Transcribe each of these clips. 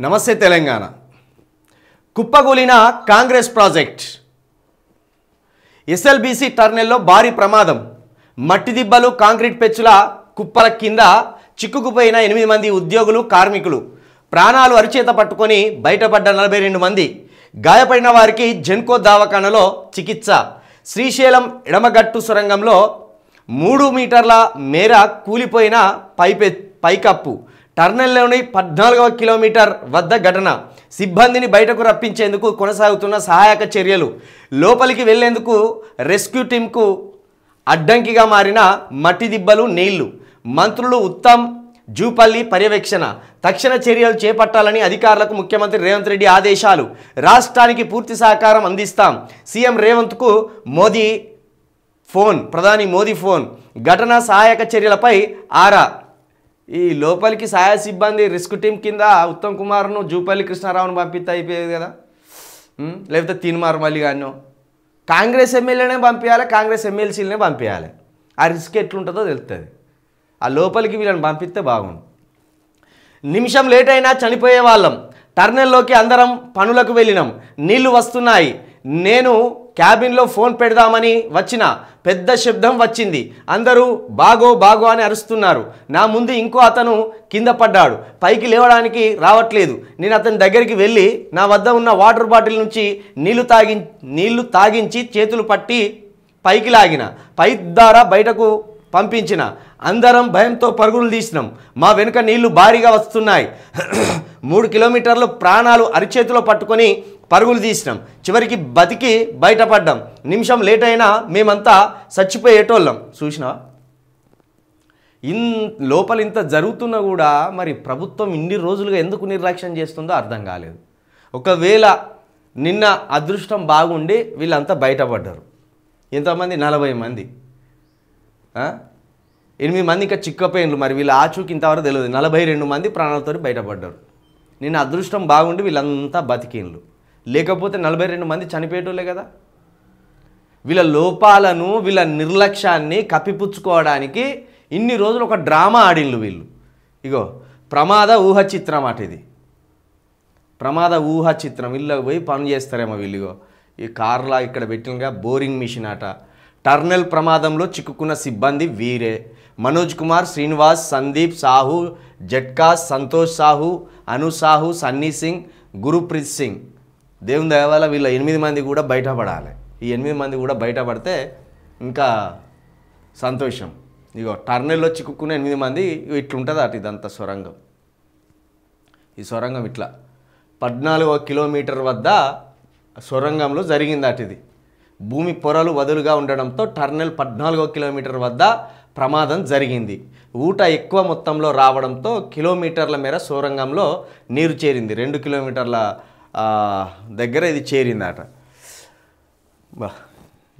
నమస్తే Telangana. కుప్పగూలిన Congress project. SLBC టర్నెల్లో భారీ ప్రమాదం. మట్టి దిబ్బలు, కాంక్రీట్ పెచ్చుల కుప్పల కింద చిక్కుకుపోయిన 8 మంది ఉద్యోగులు, కార్మికులు. ప్రాణాలు అరిచేత పట్టుకొని బయటపడ్డ 42 మంది. గాయపడిన వారికి జెన్కో దవాఖానలో చికిత్స. శ్రీశైలం ఎడమగట్టు సొరంగంలో 3 మీటర్ల మేర కూలిపోయిన పైకప్పు. టర్నెల్లోని 14వ కిలోమీటర్ వద్ద ఘటన. సిబ్బందిని బయటకు రప్పించేందుకు కొనసాగుతున్న సహాయక చర్యలు. లోపలికి వెళ్లేందుకు రెస్క్యూ టీంకు అడ్డంకిగా మారిన మట్టి దిబ్బలు, నీళ్లు. మంత్రులు ఉత్తమ్, జూపల్లి పర్యవేక్షణ. తక్షణ చర్యలు చేపట్టాలని అధికారులకు ముఖ్యమంత్రి రేవంత్ రెడ్డి ఆదేశాలు. రాష్ట్రానికి పూర్తి సహకారం అందిస్తాం. సీఎం రేవంత్కు మోదీ ఫోన్. ప్రధాని మోదీ ఫోన్. ఘటన సహాయక చర్యలపై ఆరా. ఈ లోపలికి సహాయ సిబ్బంది రిస్క్ టీం కింద ఉత్తమ్ కుమార్ను, జూపల్లి కృష్ణారావును పంపిస్తే అయిపోయేది కదా. లేకపోతే తీన్మార్ మళ్ళీ కానీ కాంగ్రెస్ ఎమ్మెల్యేనే పంపించాలి, కాంగ్రెస్ ఎమ్మెల్సీలనే పంపించాలి. ఆ రిస్క్ ఎట్లుంటుందో తెలుస్తుంది. ఆ లోపలికి వీళ్ళని పంపిస్తే బాగుండు. నిమిషం లేట్ అయినా చనిపోయే వాళ్ళం. టర్నెల్లోకి అందరం పనులకు వెళ్ళినాం. నీళ్లు వస్తున్నాయి. నేను క్యాబిన్లో ఫోన్ పెడదామని వచ్చిన పెద్ద శబ్దం వచ్చింది. అందరూ బాగో బాగో అని అరుస్తున్నారు. నా ముందు ఇంకో అతను కింద పడ్డాడు. పైకి లేవడానికి రావట్లేదు. నేను అతని దగ్గరికి వెళ్ళి నా వద్ద ఉన్న వాటర్ బాటిల్ నుంచి నీళ్లు తాగించి చేతులు పట్టి పైకి లాగిన. పైప్ ద్వారా బయటకు పంపించిన. అందరం భయంతో పరుగులు తీసినాం. మా వెనుక నీళ్లు భారీగా వస్తున్నాయి. 3 కిలోమీటర్లు ప్రాణాలు అరిచేతిలో పట్టుకొని పరుగులు తీసినాం. చివరికి బతికి బయటపడ్డాం. నిమిషం లేట్ అయినా మేమంతా చచ్చిపోయేటోళ్ళం. చూసినా లోపల ఇంత జరుగుతున్నా కూడా మరి ప్రభుత్వం ఇన్ని రోజులుగా ఎందుకు నిర్లక్ష్యం చేస్తుందో అర్థం కాలేదు. ఒకవేళ నిన్న అదృష్టం బాగుండి వీళ్ళంతా బయటపడ్డారు. ఎంతమంది? 40 మంది. 8 మంది ఇంకా చిక్కపోయినలు. మరి వీళ్ళ ఆచూకి ఇంతవరకు తెలియదు. 42 మంది ప్రాణాలతో బయటపడ్డారు. నిన్న అదృష్టం బాగుండి వీళ్ళంతా బతికిన్లు. లేకపోతే 42 మంది చనిపోయేటోళ్ళే కదా. వీళ్ళ లోపాలను, వీళ్ళ నిర్లక్ష్యాన్ని కప్పిపుచ్చుకోవడానికి ఇన్ని రోజులు ఒక డ్రామా ఆడిన్లు వీళ్ళు. ఇగో ప్రమాద ఊహ చిత్రం అట ఇది. ప్రమాద ఊహ చిత్రం. వీళ్ళకి పోయి పని చేస్తారేమో వీళ్ళు. ఇగో ఈ కార్లా ఇక్కడ పెట్టినగా బోరింగ్ మిషన్ అట. టర్నెల్ ప్రమాదంలో చిక్కుకున్న సిబ్బంది వీరే. మనోజ్ కుమార్, శ్రీనివాస్, సందీప్ సాహు, జట్కా, సంతోష్ సాహు, అను సాహు, సన్నీ సింగ్, గురుప్రీత్ సింగ్. దేవుని దయ వల్ల వీళ్ళ 8 మంది కూడా బయటపడాలి. ఈ 8 మంది కూడా బయటపడితే ఇంకా సంతోషం. ఇగో టర్నెల్లో చిక్కుకున్న 8 మంది ఇట్లుంటుంది అటు. ఇదంతా సొరంగం. ఈ సొరంగం ఇట్లా 14వ కిలోమీటర్ వద్ద సొరంగంలో జరిగింది అటు. ఇది భూమి పొరలు వదులుగా ఉండడంతో టర్నెల్ 14వ కిలోమీటర్ వద్ద ప్రమాదం జరిగింది. ఊట ఎక్కువ మొత్తంలో రావడంతో కిలోమీటర్ల మేర సొరంగంలో నీరు చేరింది. 2 కిలోమీటర్ల దగ్గర ఇది చేరిందట.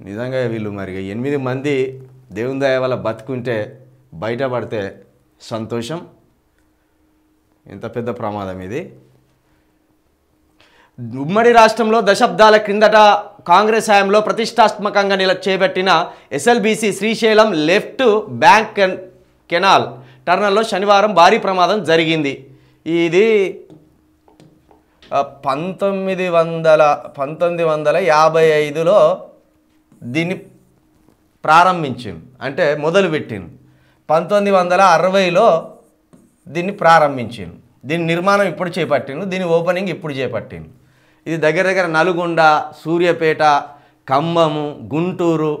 నిజంగా వీళ్ళు మరి 8 మంది దేవుని దయ వల్ల బతుకుంటే బయటపడితే సంతోషం. ఎంత పెద్ద ప్రమాదం ఇది. ఉమ్మడి రాష్ట్రంలో దశాబ్దాల క్రిందట కాంగ్రెస్ హయాంలో ప్రతిష్టాత్మకంగా చేపట్టిన SLBC Srisailam left bank canal టర్నల్లో శనివారం భారీ ప్రమాదం జరిగింది. ఇది 1955లో దీన్ని ప్రారంభించింది. అంటే మొదలుపెట్టింది. 1960లో దీన్ని ప్రారంభించింది. దీని నిర్మాణం ఇప్పుడు చేపట్టింది. దీని ఓపెనింగ్ ఇప్పుడు చేపట్టింది. ఇది దగ్గర దగ్గర నల్గొండ, సూర్యాపేట, ఖమ్మము, గుంటూరు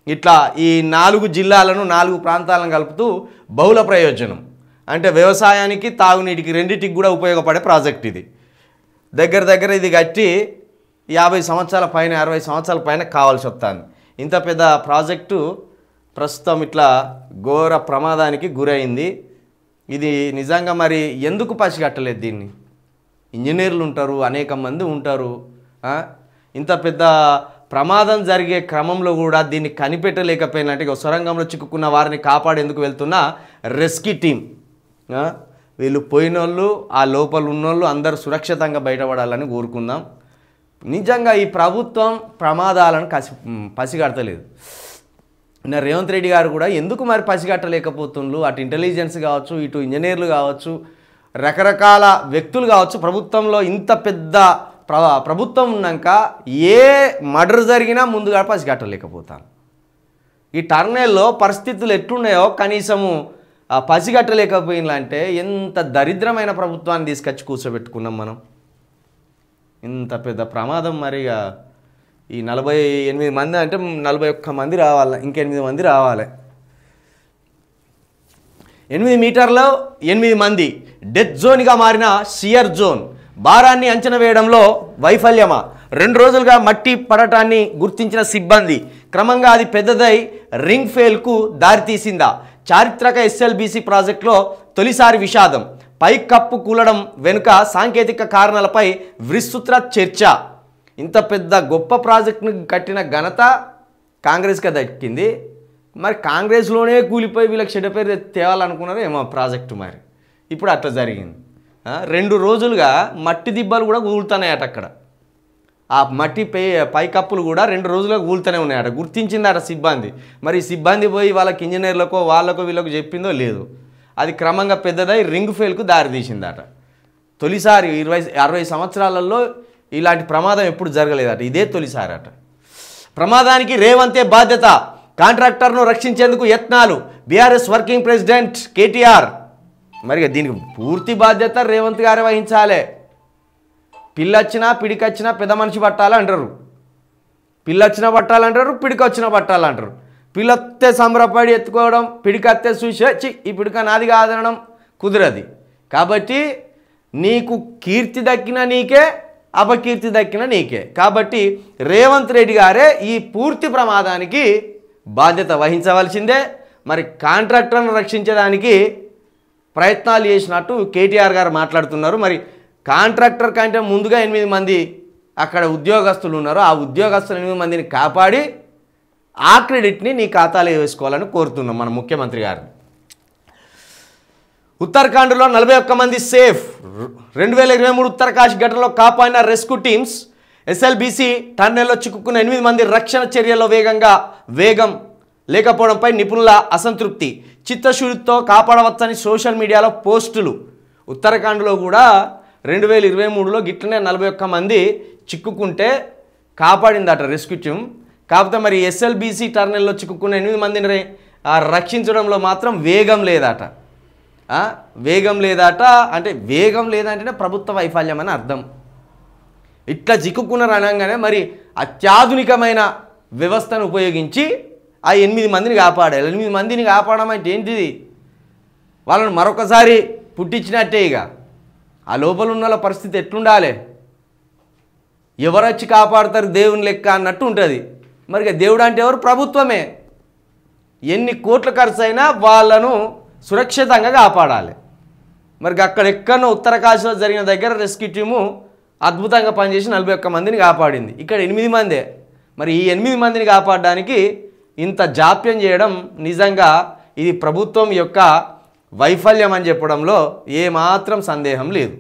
ఇట్లా ఈ 4 జిల్లాలను, 4 ప్రాంతాలను కలుపుతూ బహుళ ప్రయోజనం అంటే వ్యవసాయానికి, తాగునీటికి రెండింటికి కూడా ఉపయోగపడే ప్రాజెక్ట్ ఇది. దగ్గర దగ్గర ఇది కట్టి 50 సంవత్సరాల పైన, 60 సంవత్సరాల పైన కావాల్సి వస్తుంది. ఇంత పెద్ద ప్రాజెక్టు ప్రస్తుతం ఇట్లా ఘోర ప్రమాదానికి గురైంది. ఇది నిజంగా మరి ఎందుకు పసిగట్టలేదు దీన్ని? ఇంజనీర్లు ఉంటారు, అనేక మంది ఉంటారు. ఇంత పెద్ద ప్రమాదం జరిగే క్రమంలో కూడా దీన్ని కనిపెట్టలేకపోయినట్టు సొరంగంలో చిక్కుకున్న వారిని కాపాడేందుకు వెళ్తున్న రెస్క్యూ టీం. వీళ్ళు పోయినోళ్ళు, ఆ లోపల ఉన్నోళ్ళు అందరూ సురక్షితంగా బయటపడాలని కోరుకుందాం. నిజంగా ఈ ప్రభుత్వం ప్రమాదాలను పసిగట్టలేదు. రేవంత్ రెడ్డి గారు కూడా ఎందుకు మరి పసిగట్టలేకపోతుండ్రు? అటు ఇంటెలిజెన్స్ కావచ్చు, ఇటు ఇంజనీర్లు కావచ్చు, రకరకాల వ్యక్తులు కావచ్చు, ప్రభుత్వంలో ఇంత పెద్ద ప్రభుత్వం ఉన్నాక ఏ మర్డర్ జరిగినా ముందుగా పసిగట్టలేకపోతాను. ఈ టర్నెల్లో పరిస్థితులు ఎట్లున్నాయో కనీసము పసిగట్టలేకపోయినంటే ఎంత దరిద్రమైన ప్రభుత్వాన్ని తీసుకొచ్చి కూర్చోబెట్టుకున్నాం మనం. ఇంత పెద్ద ప్రమాదం. మరిగా ఈ 48 మంది అంటే 41 మంది రావాలి, ఇంక 8 మంది రావాలి. 8 మీటర్లో 8 మంది డెత్ జోన్గా మారిన షియర్ జోన్. భారాన్ని అంచనా వేయడంలో వైఫల్యమా? 2 రోజులుగా మట్టి పడటాన్ని గుర్తించిన సిబ్బంది క్రమంగా అది పెద్దదై రింగ్ ఫెయిల్కు దారితీసిందా? చారిత్రక ఎస్ఎల్బీసీ ప్రాజెక్టులో తొలిసారి విషాదం. పైకప్పు కూలడం వెనుక సాంకేతిక కారణాలపై విస్తృత చర్చ. ఇంత పెద్ద గొప్ప ప్రాజెక్టును కట్టిన ఘనత కాంగ్రెస్గా దక్కింది. మరి కాంగ్రెస్లోనే కూలిపోయి వీళ్ళకి చెడ్డ పేరు తేవాలనుకున్నారు ఏమో ప్రాజెక్టు. మరి ఇప్పుడు అట్లా జరిగింది. 2 రోజులుగా మట్టి దిబ్బలు కూడా కూలుతున్నాయట అక్కడ. ఆ మట్టి పైకప్పులు కూడా 2 రోజులుగా కూలుతూనే ఉన్నాయట. గుర్తించిందట సిబ్బంది. మరి సిబ్బంది పోయి వాళ్ళకి ఇంజనీర్లకో వాళ్ళకో వీళ్ళకో చెప్పిందో లేదు. అది క్రమంగా పెద్దదై రింగ్ ఫెయిల్కు దారితీసిందట. తొలిసారి 60 సంవత్సరాలలో ఇలాంటి ప్రమాదం ఎప్పుడు జరగలేదట. ఇదే తొలిసారి అట. ప్రమాదానికి రేవంతే బాధ్యత. కాంట్రాక్టర్ను రక్షించేందుకు యత్నాలు. BRS working president KTR. మరి దీనికి పూర్తి బాధ్యత రేవంత్ గారే వహించాలి. పిల్లొచ్చినా పిడికొచ్చినా పెద్ద మనిషి పట్టాలంటారు. పిల్లొచ్చినా పట్టాలంటారు, పిడికొచ్చినా పట్టాలంటారు. పిల్లొత్తే సంబరపడి ఎత్తుకోవడం, పిడికత్తే చూసి ఈ పిడిక నాది కాదనడం కుదరది. కాబట్టి నీకు కీర్తి దక్కిన నీకే, అపకీర్తి దక్కిన నీకే. కాబట్టి రేవంత్ రెడ్డి గారే ఈ పూర్తి ప్రమాదానికి బాధ్యత వహించవలసిందే. మరి కాంట్రాక్టర్ను రక్షించడానికి ప్రయత్నాలు చేసినట్టు కేటీఆర్ గారు మాట్లాడుతున్నారు. మరి కాంట్రాక్టర్ కంటే ముందుగా 8 మంది అక్కడ ఉద్యోగస్తులు ఉన్నారు. ఆ ఉద్యోగస్తులు 8 మందిని కాపాడి ఆ క్రెడిట్ని నీ ఖాతాలో వేసుకోవాలని కోరుతున్నాం మన ముఖ్యమంత్రి గారిని. ఉత్తరాఖండ్లో 41 మంది సేఫ్. 2023 ఉత్తరకాశీ ఘటనలో కాపాడిన రెస్క్యూ టీమ్స్. ఎస్ఎల్బీసీ టన్నెల్లో చిక్కుకున్న 8 మంది రక్షణ చర్యల్లో వేగం లేకపోవడంపై నిపుణుల అసంతృప్తి. చిత్తశుద్ధితో కాపాడవచ్చని సోషల్ మీడియాలో పోస్టులు. ఉత్తరాఖండ్లో కూడా 2023లో గిట్లనే 41 మంది చిక్కుకుంటే కాపాడిందట రెస్క్యూ టీమ్. కాకపోతే మరి ఎస్ఎల్బీసీ టర్నెల్లో చిక్కుకున్న 8 మందిని రక్షించడంలో మాత్రం వేగం లేదట. వేగం లేదట. అంటే వేగం లేదంటేనే ప్రభుత్వ వైఫల్యం అని అర్థం. ఇట్లా చిక్కుకున్నారు అనగానే మరి అత్యాధునికమైన వ్యవస్థను ఉపయోగించి ఆ 8 మందిని కాపాడాలి. 8 మందిని కాపాడడం అంటే ఏంటిది? వాళ్ళని మరొకసారి పుట్టించినట్టే. ఇక ఆ లోపల ఉన్న వాళ్ళ పరిస్థితి ఎట్లుండాలి? ఎవరు వచ్చి కాపాడతారు దేవుని లెక్క అన్నట్టు ఉంటుంది. మరి దేవుడు అంటే ఎవరు? ప్రభుత్వమే. ఎన్ని కోట్ల ఖర్చు అయినా వాళ్ళను సురక్షితంగా కాపాడాలి. మరి అక్కడెక్కడో ఉత్తరకాశీలో జరిగిన దగ్గర రెస్క్యూ టీము అద్భుతంగా పనిచేసి 41 మందిని కాపాడింది. ఇక్కడ 8 మందే. మరి ఈ 8 మందిని కాపాడడానికి ఇంత జాప్యం చేయడం నిజంగా ఇది ప్రభుత్వం యొక్క వైఫల్యం అని చెప్పడంలో ఏమాత్రం సందేహం లేదు.